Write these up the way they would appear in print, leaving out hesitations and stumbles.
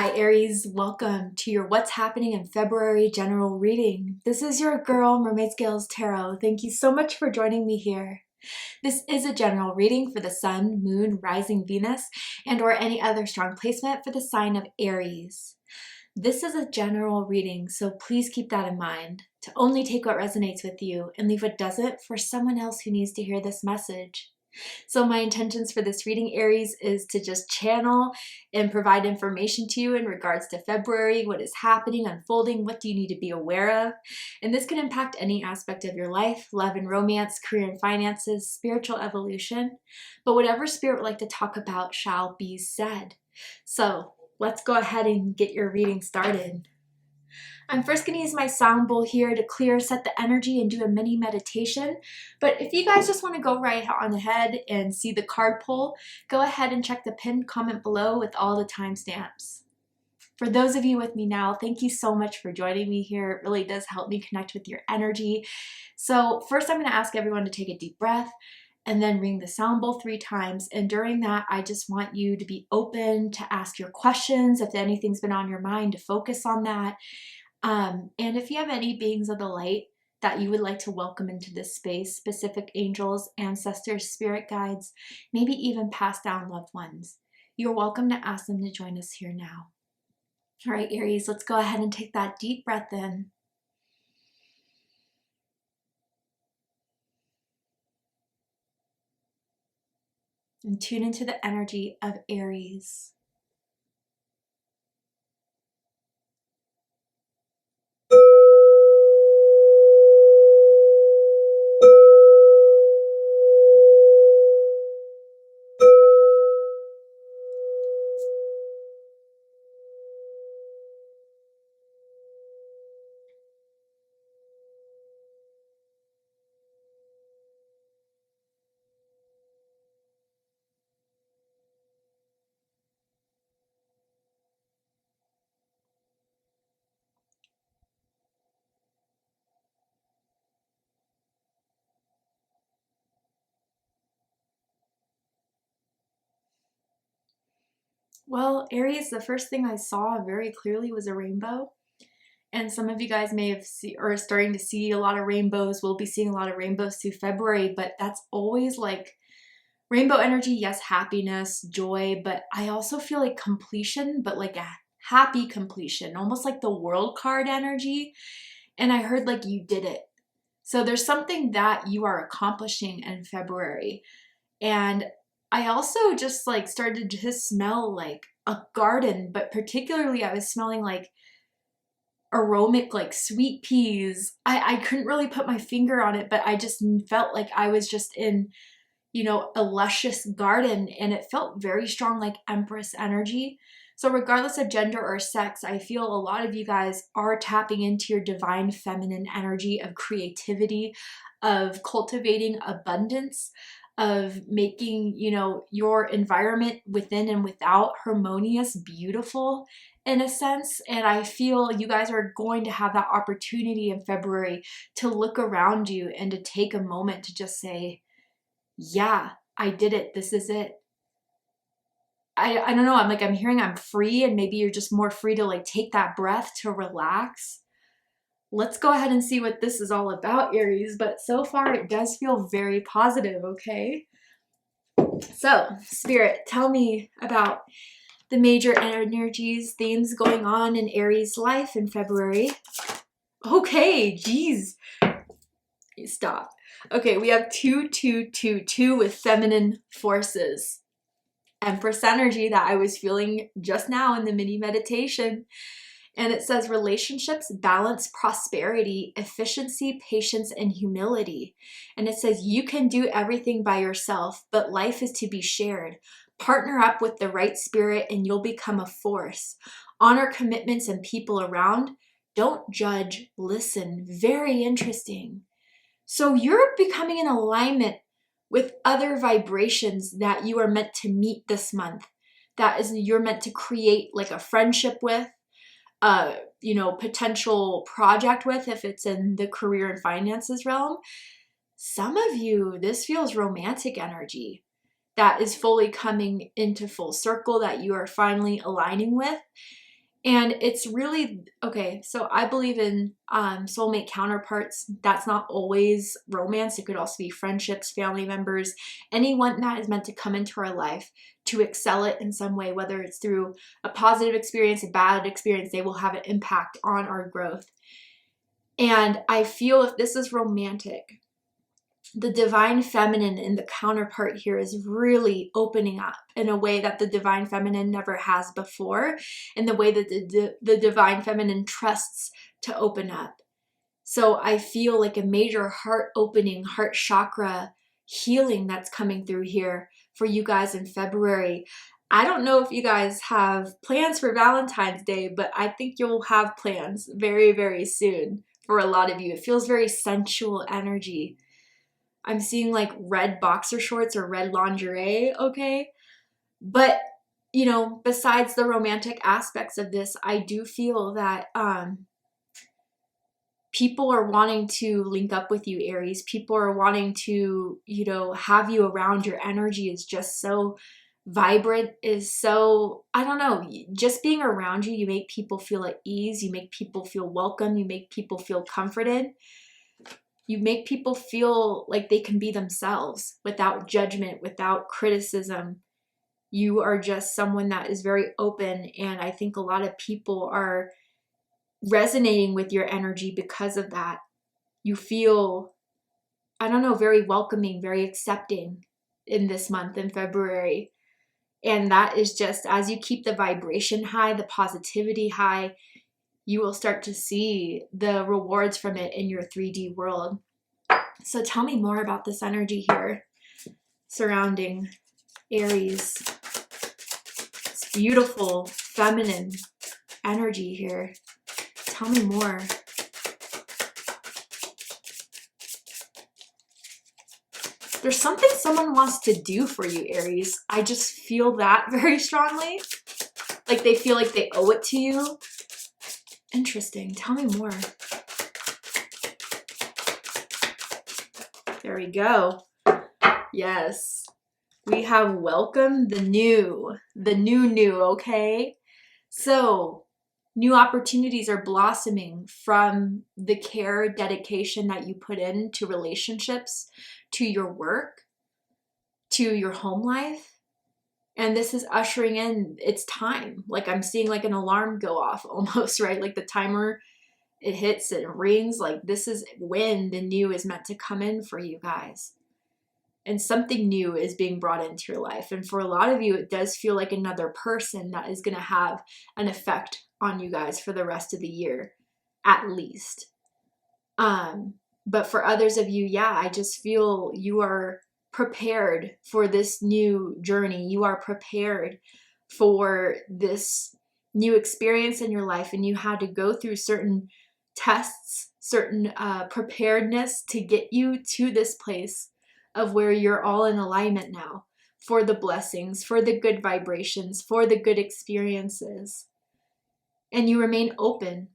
Hi Aries, welcome to your What's Happening in February general reading. This is your girl, Mermaid Scales Tarot. Thank you so much for joining me here. This is a general reading for the Sun, Moon, Rising Venus, and or any other strong placement for the sign of Aries. This is a general reading, so please keep that in mind, to only take what resonates with you and leave what doesn't for someone else who needs to hear this message. So my intentions for this reading, Aries, is to just channel and provide information to you in regards to February, what is happening, unfolding, what do you need to be aware of. And this can impact any aspect of your life, love and romance, career and finances, spiritual evolution. But whatever spirit would like to talk about shall be said. So let's go ahead and get your reading started. I'm first going to use my sound bowl here to clear, set the energy, and do a mini meditation. But if you guys just want to go right on ahead and see the card pull, go ahead and check the pinned comment below with all the timestamps. For those of you with me now, thank you so much for joining me here. It really does help me connect with your energy. So first I'm going to ask everyone to take a deep breath and then ring the sound bowl 3 times. And during that, I just want you to be open to ask your questions. If anything's been on your mind, to focus on that. And if you have any beings of the light that you would like to welcome into this space, specific angels, ancestors, spirit guides, maybe even passed down loved ones, you're welcome to ask them to join us here now. All right, Aries, let's go ahead and take that deep breath in. And tune into the energy of Aries. Well, Aries, the first thing I saw very clearly was a rainbow. And some of you guys may have are starting to see a lot of rainbows. We'll be seeing a lot of rainbows through February, but that's always like rainbow energy. Yes, happiness, joy, but I also feel like completion, but like a happy completion, almost like the world card energy. And I heard like you did it. So there's something that you are accomplishing in February. And I also just like started to smell like a garden, but particularly I was smelling like aromatic, like sweet peas. I couldn't really put my finger on it, but I just felt like I was just in, you know, a luscious garden, and it felt very strong, like Empress energy. So regardless of gender or sex, I feel a lot of you guys are tapping into your divine feminine energy of creativity, of cultivating abundance, of making, you know, your environment within and without harmonious, beautiful in a sense. And I feel you guys are going to have that opportunity in February to look around you and to take a moment to just say, yeah, I did it. This is it. I don't know. I'm hearing I'm free, and maybe you're just more free to like take that breath to relax. Let's go ahead and see what this is all about, Aries. But so far it does feel very positive, okay? So, Spirit, tell me about the major energies, themes going on in Aries life in February. Okay, geez. Stop. Okay, we have 2 with feminine forces. Empress energy that I was feeling just now in the mini meditation. And it says relationships, balance, prosperity, efficiency, patience, and humility. And it says you can do everything by yourself, but life is to be shared. Partner up with the right spirit and you'll become a force. Honor commitments and people around. Don't judge, listen. Very interesting. So you're becoming in alignment with other vibrations that you are meant to meet this month. That is, you're meant to create like a friendship with, you know, potential project with, if it's in the career and finances realm. Some of you, this feels romantic energy that is fully coming into full circle, that you are finally aligning with. And it's really, okay, so I believe in soulmate counterparts. That's not always romance. It could also be friendships, family members, anyone that is meant to come into our life to excel it in some way, whether it's through a positive experience, a bad experience, they will have an impact on our growth. And I feel if this is romantic, the divine feminine in the counterpart here is really opening up in a way that the divine feminine never has before, in the way that the divine feminine trusts to open up. So I feel like a major heart opening, heart chakra healing that's coming through here for you guys in February. I don't know if you guys have plans for Valentine's Day, but I think you'll have plans very, very soon for a lot of you. It feels very sensual energy. I'm seeing like red boxer shorts or red lingerie, okay? But, you know, besides the romantic aspects of this, I do feel that people are wanting to link up with you, Aries. People are wanting to, you know, have you around. Your energy is just so vibrant, is so, I don't know, just being around you, you make people feel at ease. You make people feel welcome. You make people feel comforted. You make people feel like they can be themselves without judgment, without criticism. You are just someone that is very open, and I think a lot of people are resonating with your energy because of that. You feel, I don't know, very welcoming, very accepting in this month in February. And that is just, as you keep the vibration high, the positivity high, you will start to see the rewards from it in your 3D world. So tell me more about this energy here surrounding Aries. It's beautiful, feminine energy here. Tell me more. There's something someone wants to do for you, Aries. I just feel that very strongly. Like they feel like they owe it to you. Interesting. Tell me more. There we go. Yes. We have welcomed the new, okay? So, new opportunities are blossoming from the care, dedication that you put into relationships, to your work, to your home life. And this is ushering in its time. Like I'm seeing like an alarm go off almost, right? Like the timer, it hits, it rings. Like this is when the new is meant to come in for you guys. And something new is being brought into your life. And for a lot of you, it does feel like another person that is going to have an effect on you guys for the rest of the year, at least. But for others of you, yeah, I just feel you are prepared for this new journey. You are prepared for this new experience in your life, and you had to go through certain tests, certain preparedness to get you to this place of where you're all in alignment now for the blessings, for the good vibrations, for the good experiences. And you remain open.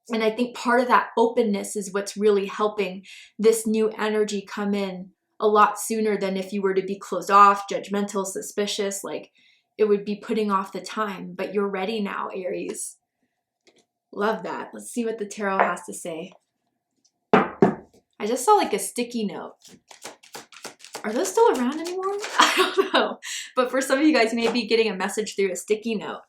And I think part of that openness is what's really helping this new energy come in a lot sooner than if you were to be closed off, judgmental, suspicious, like it would be putting off the time. But you're ready now, Aries. Love that. Let's see what the tarot has to say. I just saw like a sticky note. Are those still around anymore? I don't know. But for some of you guys, you may be getting a message through a sticky note.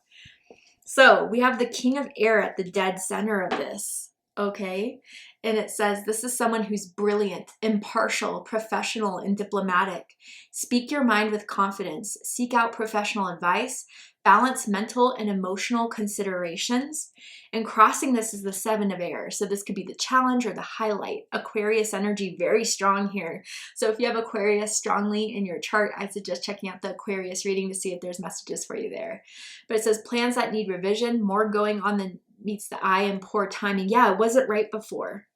So we have the King of Air at the dead center of this, okay? And it says, this is someone who's brilliant, impartial, professional, and diplomatic. Speak your mind with confidence. Seek out professional advice. Balance mental and emotional considerations. And crossing this is the Seven of Air. So this could be the challenge or the highlight. Aquarius energy, very strong here. So if you have Aquarius strongly in your chart, I suggest checking out the Aquarius reading to see if there's messages for you there. But it says plans that need revision, more going on than meets the eye, and poor timing. Yeah, it wasn't right before.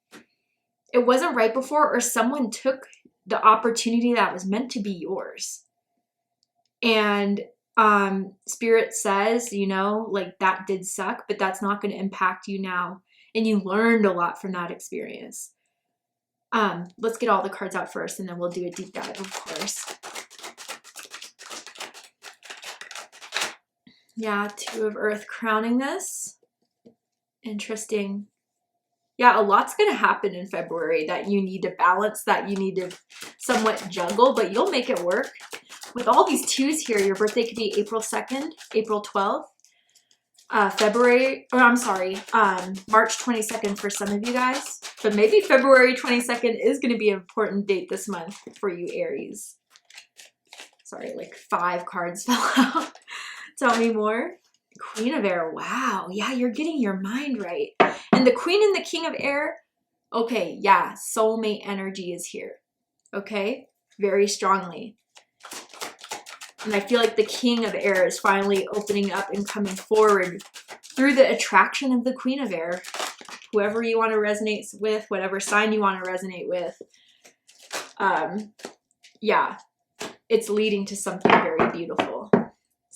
It wasn't right before, or someone took the opportunity that was meant to be yours. And Spirit says, you know, like that did suck, but that's not going to impact you now. And you learned a lot from that experience. Let's get all the cards out first, and then we'll do a deep dive, of course. Yeah, Two of Earth crowning this. Interesting. Yeah, a lot's going to happen in February that you need to balance, that you need to somewhat juggle, but you'll make it work. With all these twos here, your birthday could be April 2nd, April 12th, March 22nd for some of you guys. But maybe February 22nd is going to be an important date this month for you, Aries. Sorry, like 5 cards fell out. Tell me more. Queen of Air. Wow. Yeah, you're getting your mind right. And the Queen and the King of Air. Okay, yeah, soulmate energy is here. Okay, very strongly. And I feel like the King of Air is finally opening up and coming forward through the attraction of the Queen of Air. Whoever you want to resonate with, whatever sign you want to resonate with. Yeah, it's leading to something very beautiful.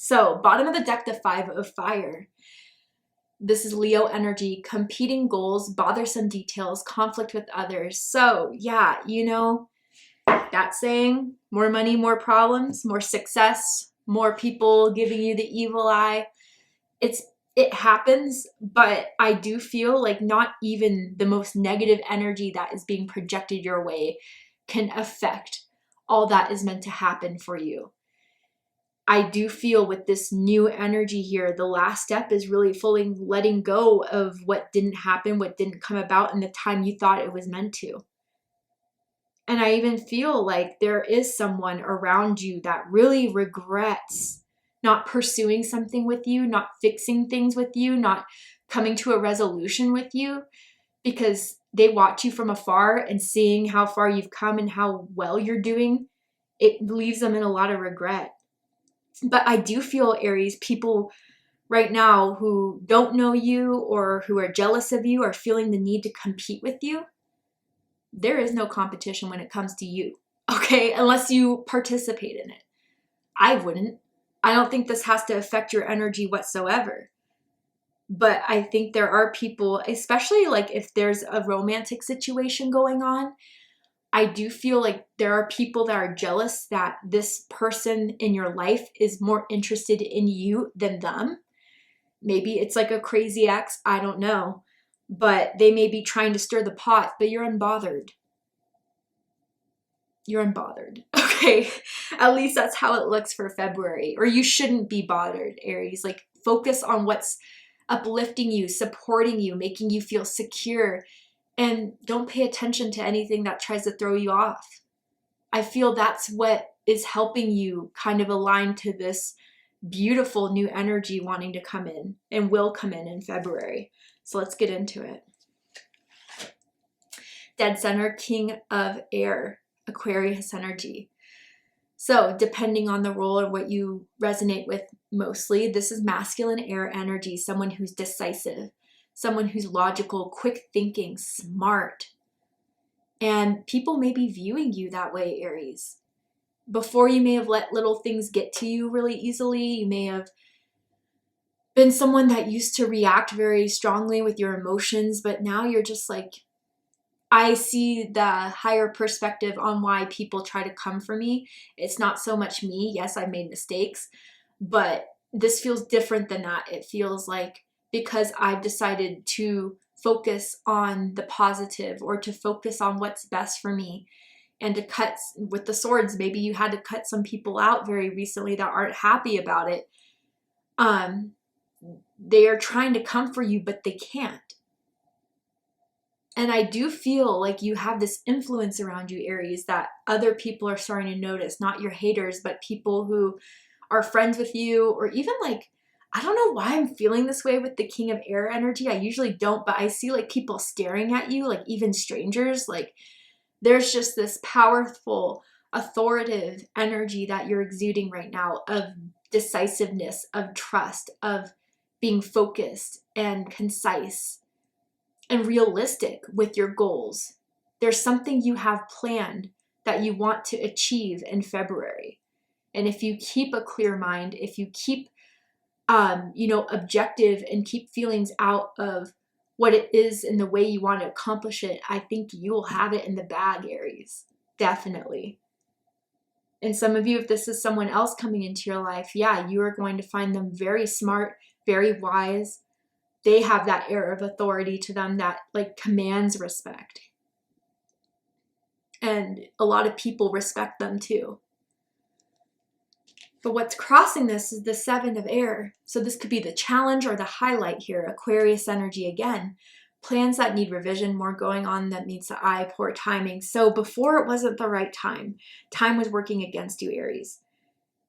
So, bottom of the deck, the 5 of Fire. This is Leo energy, competing goals, bothersome details, conflict with others. So, yeah, you know, that saying, more money, more problems, more success, more people giving you the evil eye. It happens, but I do feel like not even the most negative energy that is being projected your way can affect all that is meant to happen for you. I do feel with this new energy here, the last step is really fully letting go of what didn't happen, what didn't come about in the time you thought it was meant to. And I even feel like there is someone around you that really regrets not pursuing something with you, not fixing things with you, not coming to a resolution with you, because they watch you from afar and seeing how far you've come and how well you're doing, it leaves them in a lot of regret. But I do feel, Aries, people right now who don't know you or who are jealous of you are feeling the need to compete with you. There is no competition when it comes to you, okay? Unless you participate in it. I wouldn't. I don't think this has to affect your energy whatsoever. But I think there are people, especially like if there's a romantic situation going on, I do feel like there are people that are jealous that this person in your life is more interested in you than them. Maybe it's like a crazy ex, I don't know. But they may be trying to stir the pot, but you're unbothered. You're unbothered, okay? At least that's how it looks for February. Or you shouldn't be bothered, Aries. Like, focus on what's uplifting you, supporting you, making you feel secure. And don't pay attention to anything that tries to throw you off. I feel that's what is helping you kind of align to this beautiful new energy wanting to come in and will come in February. So let's get into it. Dead center, King of Air, Aquarius energy. So depending on the role or what you resonate with mostly, this is masculine air energy, someone who's decisive, someone who's logical, quick thinking, smart. And people may be viewing you that way, Aries. Before, you may have let little things get to you really easily. You may have been someone that used to react very strongly with your emotions, but now you're just like, I see the higher perspective on why people try to come for me. It's not so much me. Yes, I've made mistakes, but this feels different than that. It feels like because I've decided to focus on the positive or to focus on what's best for me and to cut with the swords. Maybe you had to cut some people out very recently that aren't happy about it. They are trying to come for you, but they can't. And I do feel like you have this influence around you, Aries, that other people are starting to notice, not your haters, but people who are friends with you, or even like, I don't know why I'm feeling this way with the King of Air energy. I usually don't, but I see like people staring at you, like even strangers. Like there's just this powerful, authoritative energy that you're exuding right now of decisiveness, of trust, of being focused and concise and realistic with your goals. There's something you have planned that you want to achieve in February. And if you keep a clear mind, if you keep, objective and keep feelings out of what it is and the way you want to accomplish it, I think you will have it in the bag, Aries. Definitely. And some of you, if this is someone else coming into your life, yeah, you are going to find them very smart, very wise. They have that air of authority to them that like commands respect. And a lot of people respect them too. But what's crossing this is the 7 of air. So this could be the challenge or the highlight here. Aquarius energy again. Plans that need revision, more going on that meets the eye, poor timing. So before it wasn't the right time. Time was working against you, Aries.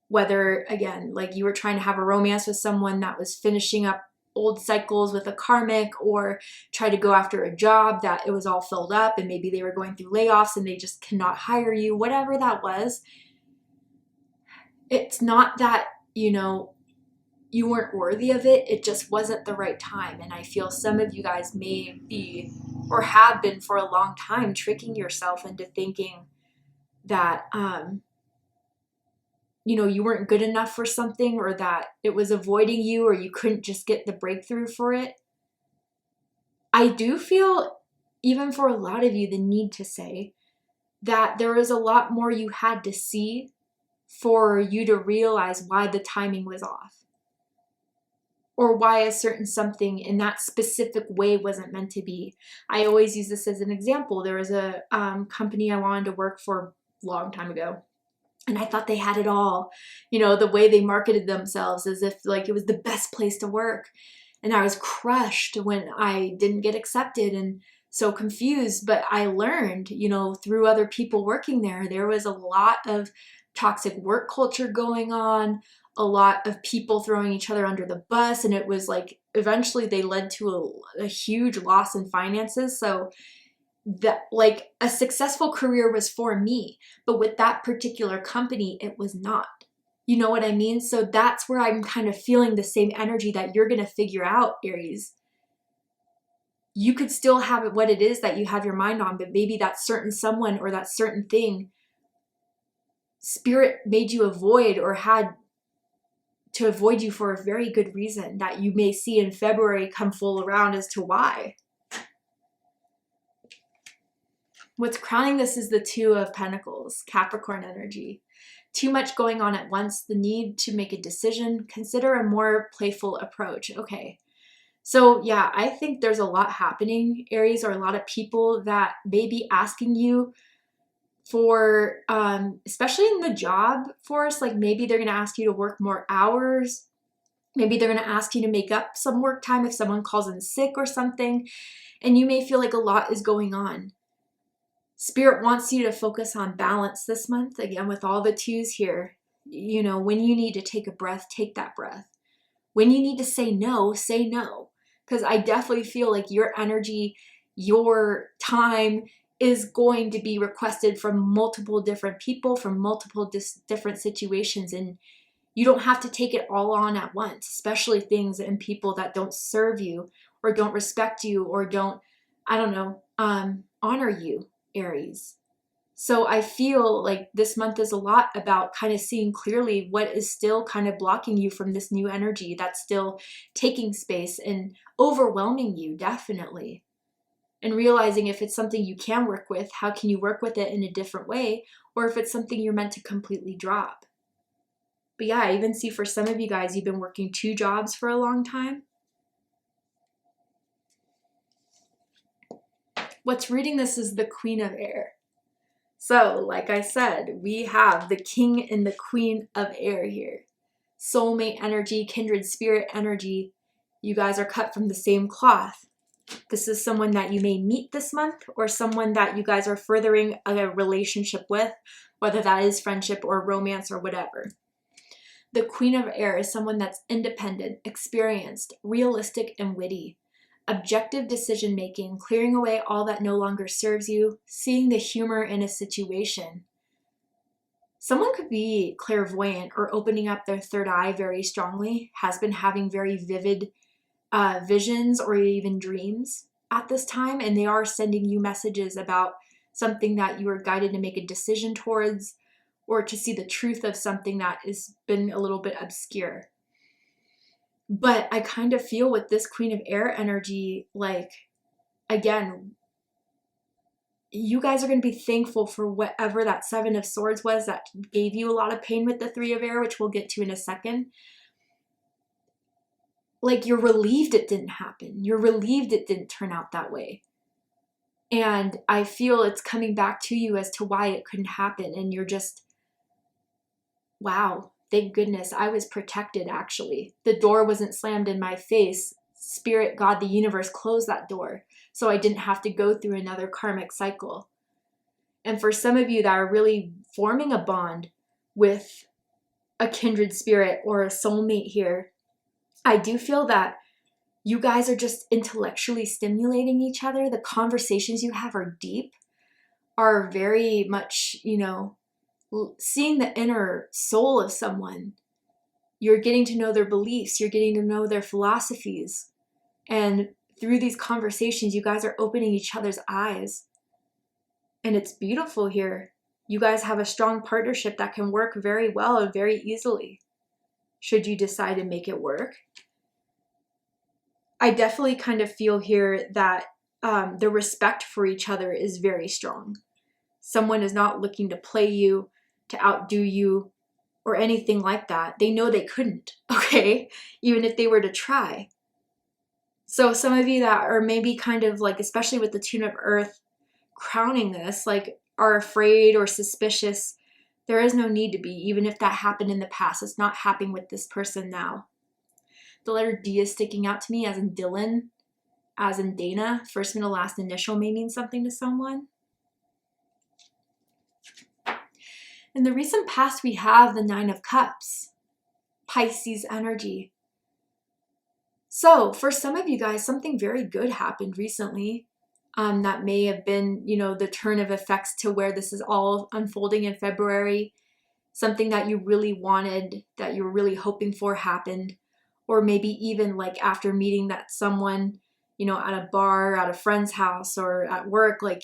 Whether, again, like you were trying to have a romance with someone that was finishing up old cycles with a karmic, or try to go after a job that it was all filled up and maybe they were going through layoffs and they just cannot hire you, whatever that was. It's not that, you know, you weren't worthy of it. It just wasn't the right time. And I feel some of you guys may be, or have been for a long time, tricking yourself into thinking that, you know, you weren't good enough for something, or that it was avoiding you, or you couldn't just get the breakthrough for it. I do feel, even for a lot of you, the need to say that there is a lot more you had to see for you to realize why the timing was off, or why a certain something in that specific way wasn't meant to be. I always use this as an example. There was a company I wanted to work for a long time ago, and I thought they had it all. You know, the way they marketed themselves as if like it was the best place to work. And I was crushed when I didn't get accepted and so confused. But I learned, you know, through other people working there was a lot of toxic work culture going on, a lot of people throwing each other under the bus. And it was like, eventually they led to a huge loss in finances. So that, like, a successful career was for me, but with that particular company, it was not. You know what I mean? So that's where I'm kind of feeling the same energy that you're going to figure out, Aries. You could still have it what it is that you have your mind on, but maybe that certain someone or that certain thing, Spirit made you avoid, or had to avoid you for a very good reason that you may see in February come full around as to why. What's crowning this is the 2 of Pentacles, Capricorn energy. Too much going on at once, the need to make a decision, consider a more playful approach. Okay, so yeah, I think there's a lot happening, Aries, or a lot of people that may be asking you for, especially in the job force, like maybe they're going to ask you to work more hours. Maybe they're going to ask you to make up some work time if someone calls in sick or something, and you may feel like a lot is going on. Spirit wants you to focus on balance this month, again, with all the 2s here. You know, when you need to take a breath, take that breath. When you need to say no, say no. Because I definitely feel like your energy, your time is going to be requested from multiple different people, from multiple different situations. And you don't have to take it all on at once, especially things and people that don't serve you, or don't respect you, or don't, I don't know, honor you, Aries. So I feel like this month is a lot about kind of seeing clearly what is still kind of blocking you from this new energy that's still taking space and overwhelming you, definitely. And realizing if it's something you can work with, how can you work with it in a different way? Or if it's something you're meant to completely drop. But yeah, I even see for some of you guys, you've been working 2 jobs for a long time. What's reading this is the Queen of Air. So, like I said, we have the King and the Queen of Air here. Soulmate energy, kindred spirit energy. You guys are cut from the same cloth. This is someone that you may meet this month, or someone that you guys are furthering a relationship with, whether that is friendship or romance or whatever. The Queen of Air is someone that's independent, experienced, realistic, and witty. Objective decision-making, clearing away all that no longer serves you, seeing the humor in a situation. Someone could be clairvoyant or opening up their third eye very strongly, has been having very vivid visions or even dreams at this time, and they are sending you messages about something that you are guided to make a decision towards, or to see the truth of something that has been a little bit obscure. But I kind of feel with this Queen of Air energy, like, again, you guys are going to be thankful for whatever that Seven of Swords was that gave you a lot of pain with the Three of Air, which we'll get to in a second. Like, you're relieved it didn't happen. You're relieved it didn't turn out that way. And I feel it's coming back to you as to why it couldn't happen. And you're just, wow, thank goodness I was protected, actually. The door wasn't slammed in my face. Spirit, God, the universe closed that door, so I didn't have to go through another karmic cycle. And for some of you that are really forming a bond with a kindred spirit or a soulmate here, I do feel that you guys are just intellectually stimulating each other. The conversations you have are deep, are very much, you know, seeing the inner soul of someone. You're getting to know their beliefs. You're getting to know their philosophies. And through these conversations, you guys are opening each other's eyes. And it's beautiful here. You guys have a strong partnership that can work very well and very easily, should you decide to make it work. I definitely kind of feel here that the respect for each other is very strong. Someone is not looking to play you, to outdo you, or anything like that. They know they couldn't, okay? Even if they were to try. So some of you that are maybe kind of like, especially with the Tune of Earth crowning this, like are afraid or suspicious, there is no need to be, even if that happened in the past. It's not happening with this person now. The letter D is sticking out to me, as in Dylan, as in Dana. First, middle, last initial may mean something to someone. In the recent past, we have the Nine of Cups, Pisces energy. So for some of you guys, something very good happened recently. That may have been, you know, the turn of effects to where this is all unfolding in February. Something that you really wanted, that you were really hoping for, happened. Or maybe even like after meeting that someone, you know, at a bar, at a friend's house, or at work, like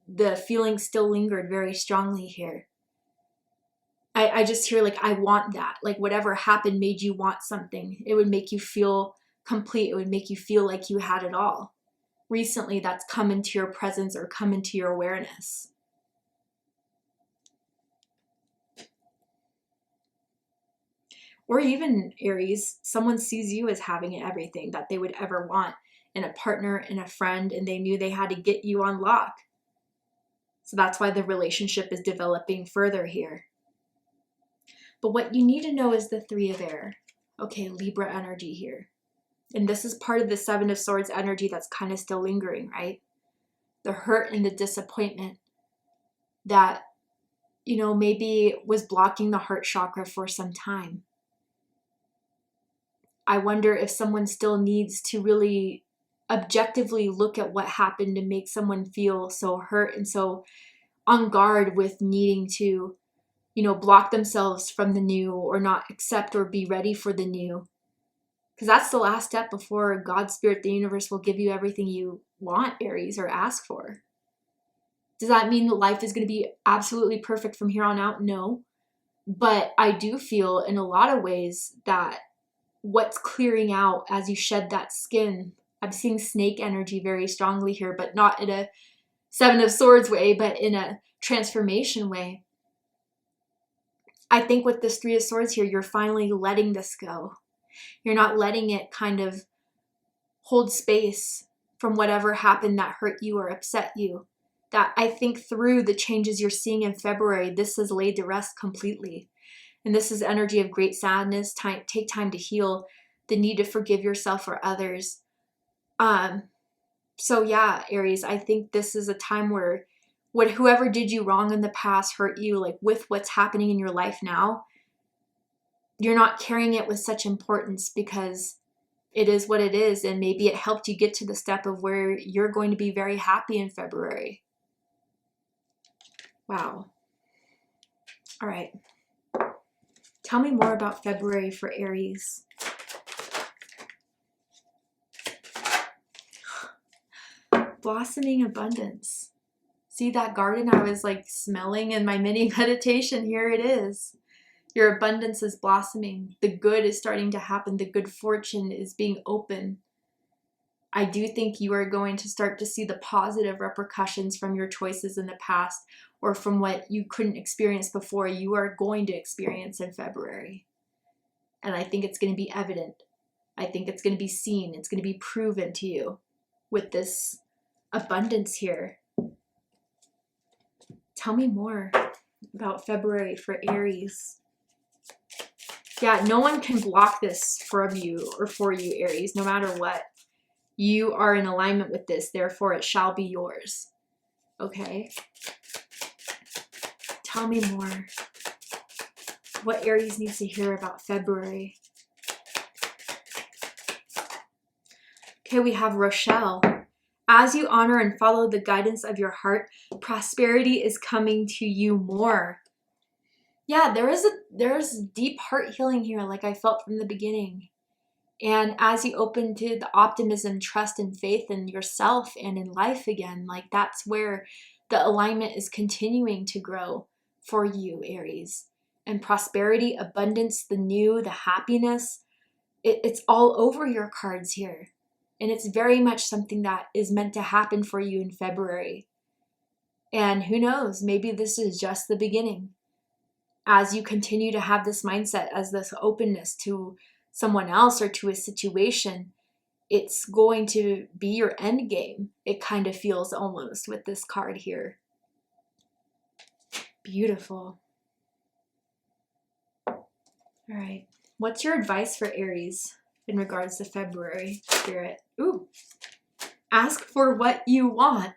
the feeling still lingered very strongly here. I just hear like, I want that. Like whatever happened made you want something. It would make you feel complete. It would make you feel like you had it all. Recently, that's come into your presence or come into your awareness. Or even, Aries, someone sees you as having everything that they would ever want in a partner, in a friend, and they knew they had to get you on lock. So that's why the relationship is developing further here. But what you need to know is the Three of Air. Okay, Libra energy here. And this is part of the Seven of Swords energy that's kind of still lingering, right? The hurt and the disappointment that, you know, maybe was blocking the heart chakra for some time. I wonder if someone still needs to really objectively look at what happened to make someone feel so hurt and so on guard with needing to, you know, block themselves from the new or not accept or be ready for the new. Because that's the last step before God, Spirit, the universe will give you everything you want, Aries, or ask for. Does that mean that life is going to be absolutely perfect from here on out? No. But I do feel in a lot of ways that what's clearing out as you shed that skin, I'm seeing snake energy very strongly here, but not in a Seven of Swords way, but in a transformation way. I think with this Three of Swords here, you're finally letting this go. You're not letting it kind of hold space from whatever happened that hurt you or upset you. That I think through the changes you're seeing in February, this is laid to rest completely. And this is energy of great sadness. Take time to heal, the need to forgive yourself or others. So yeah, Aries, I think this is a time where whoever did you wrong in the past hurt you, like with what's happening in your life now, you're not carrying it with such importance because it is what it is. And maybe it helped you get to the step of where you're going to be very happy in February. Wow. All right. Tell me more about February for Aries. Blossoming abundance. See that garden I was like smelling in my mini meditation? Here it is. Your abundance is blossoming. The good is starting to happen. The good fortune is being open. I do think you are going to start to see the positive repercussions from your choices in the past, or from what you couldn't experience before, you are going to experience in February. And I think it's going to be evident. I think it's going to be seen. It's going to be proven to you with this abundance here. Tell me more about February for Aries. Yeah, no one can block this from you or for you, Aries, no matter what. You are in alignment with this, therefore it shall be yours. Okay? Tell me more. What Aries needs to hear about February. Okay, we have Rochelle. As you honor and follow the guidance of your heart, prosperity is coming to you more. Yeah, there's deep heart healing here, like I felt from the beginning. And as you open to the optimism, trust, and faith in yourself and in life again, like that's where the alignment is continuing to grow for you, Aries. And prosperity, abundance, the new, the happiness, it's all over your cards here. And it's very much something that is meant to happen for you in February. And who knows, maybe this is just the beginning. As you continue to have this mindset, as this openness to someone else or to a situation, it's going to be your end game. It kind of feels almost with this card here. Beautiful. All right. What's your advice for Aries in regards to February, Spirit? Ooh. Ask for what you want.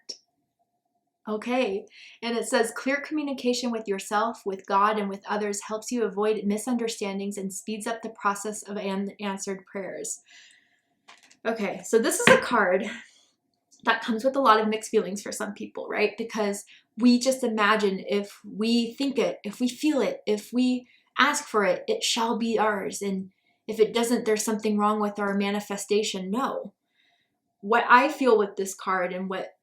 Okay, and it says clear communication with yourself, with God, and with others helps you avoid misunderstandings and speeds up the process of unanswered prayers. Okay, so this is a card that comes with a lot of mixed feelings for some people, right? Because we just imagine if we think it, if we feel it, if we ask for it, it shall be ours. And if it doesn't, there's something wrong with our manifestation. No. What I feel with this card and what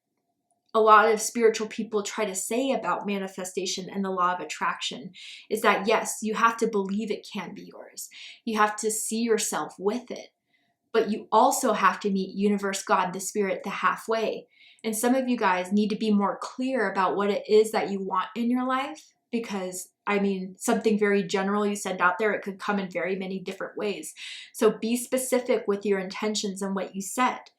a lot of spiritual people try to say about manifestation and the law of attraction is that, yes, you have to believe it can be yours. You have to see yourself with it. But you also have to meet universe, God, the spirit, the halfway. And some of you guys need to be more clear about what it is that you want in your life, because, I mean, something very general you send out there, it could come in very many different ways. So be specific with your intentions and what you set.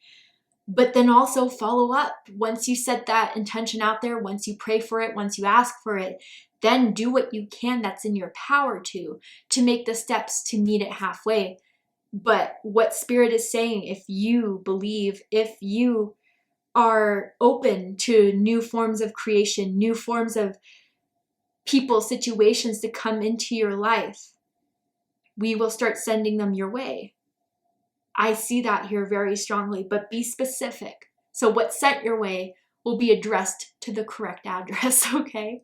But then also follow up. Once you set that intention out there, once you pray for it, once you ask for it, then do what you can that's in your power to make the steps to meet it halfway. But what Spirit is saying, if you believe, if you are open to new forms of creation, new forms of people, situations to come into your life, we will start sending them your way. I see that here very strongly, but be specific. So what's sent your way will be addressed to the correct address, okay?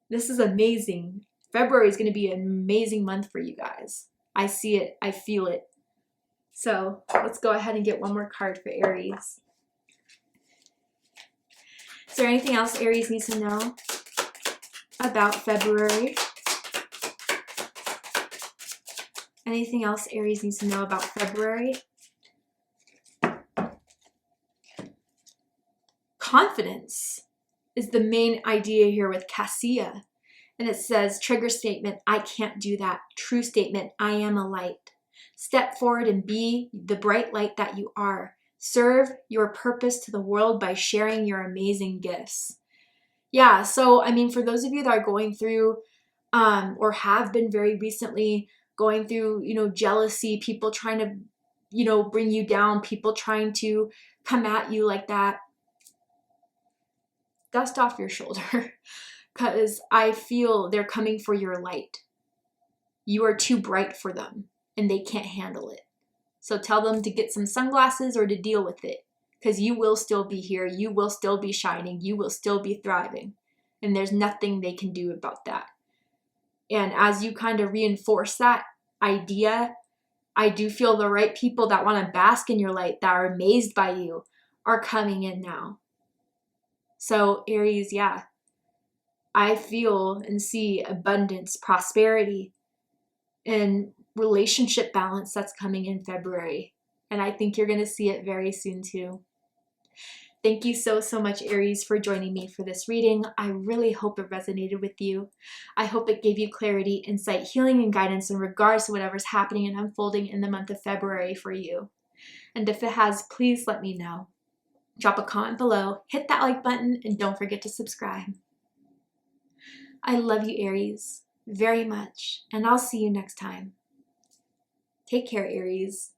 This is amazing. February is going to be an amazing month for you guys. I see it. I feel it. So let's go ahead and get one more card for Aries. Is there anything else Aries needs to know about February? Anything else Aries needs to know about February? Confidence is the main idea here with Cassia. And it says, trigger statement, I can't do that. True statement, I am a light. Step forward and be the bright light that you are. Serve your purpose to the world by sharing your amazing gifts. Yeah, so I mean, for those of you that are going through or have been very recently going through, jealousy, people trying to, bring you down, people trying to come at you like that, dust off your shoulder, because I feel they're coming for your light. You are too bright for them, and they can't handle it. So tell them to get some sunglasses or to deal with it, because you will still be here, you will still be shining, you will still be thriving, and there's nothing they can do about that. And as you kind of reinforce that idea, I do feel the right people that want to bask in your light, that are amazed by you, are coming in now. So Aries, yeah, I feel and see abundance, prosperity, and relationship balance that's coming in February. And I think you're going to see it very soon too. Thank you so much, Aries, for joining me for this reading. I really hope it resonated with you. I hope it gave you clarity, insight, healing, and guidance in regards to whatever's happening and unfolding in the month of February for you. And if it has, please let me know. Drop a comment below, hit that like button, and don't forget to subscribe. I love you, Aries, very much, and I'll see you next time. Take care, Aries.